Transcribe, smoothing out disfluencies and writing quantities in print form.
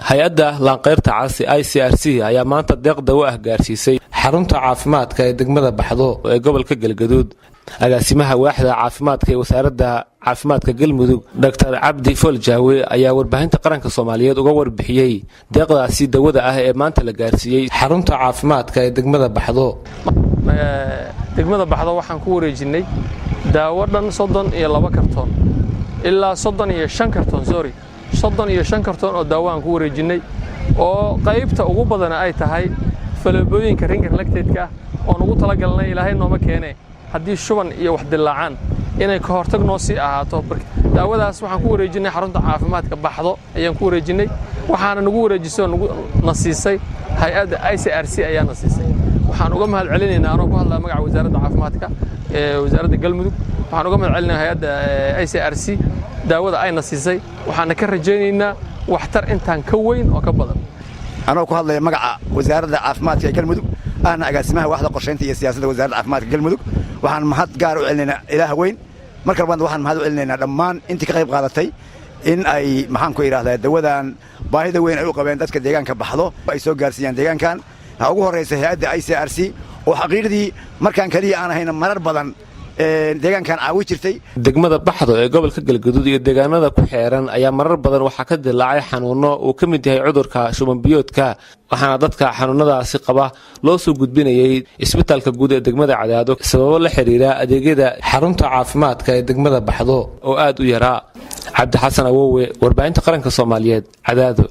hay-adda laanqeyrta caasi ICRC ayaa maanta deeq dawo ah gaarsiisay xarunta caafimaadka ee degmada Baxdo ee gobolka Galgaduud. agaasimaha waaxda caafimaadka ee wasaaradda caafimaadka Galmudug Dr. Cabdi Foljaawe ayaa warbaahinta qaranka Soomaaliyeed uga warbixiyay deeqdaasi dawada ah ee maanta la gaarsiiyay xarunta caafimaadka ee degmada Baxdo. degmada Baxdo waxaan ku wareejinay daawo dhan 32 kartoon ilaa 35 kartoon 35 kartoon oo daawo aan ku wareejinay oo qaybta ugu badan ay tahay falabooyinka ringa lactate-ka oo ugu talagalnay Ilaahay nooma keenay haddii shuban iyo wax dilaacaan inay ka hortag noo sii ahaato. daawadaas waxaan ku wareejinay xarunta caafimaadka Baxdo ayaan ku wareejinay waxaana nagu wareejisay nagu nasiisay hay'adda ICRC ayaa nasiisay. waxaan uga mahad celinaynaa anoo ku hadlaa magaca wasaaradda caafimaadka ee wasaaradda Galmudug. waxaan uga mahad celinaynaa hay'adda ICRC daawada ay nasiisay waxaan ka rajaynaynaa waxtar intaan ka weyn oo ka badan. anoo ku hadlaya magaca wasaaradda caafimaadka ee Galmudug ana agaasimaha waaxda qorsheynta iyo siyaasadda wasaaradda caafimaadka Galmudug waxaan mahad gaar u celinaynaa ilaah weyn marka labaad waxaan mahad u celinaynaa dhammaan intii ka qayb qaadatay in ay maxaan ku yiraahdaa dawadan baahida weyn ay u qabeen dadka deegaanka Baxdo ay soo gaarsiiyaan deegaankan ugu horeysay hay'adda ICRC oo xaqiiqdii markaan kaliya aan ahayn marar badan deegaankan caawi jirtay. degmada Baxdo ee gobolka Galgaduud iyo deegaanada ku xeeran ayaa marar badan waxa ka dilaacay xanuuno uu ka mid yahay cudurka shuban biyoodka waxaana dadka xanuunadaasi qaba loo soo gudbinayay isbitaalka guud ee degmada Cadaado sababo la xiriira adeegyada xarunta caafimaadka ee degmada Baxdo oo aad u yaraa. Cabdi Xasan Awowe warbaahinta qaranka Soomaaliyeed Cadaado.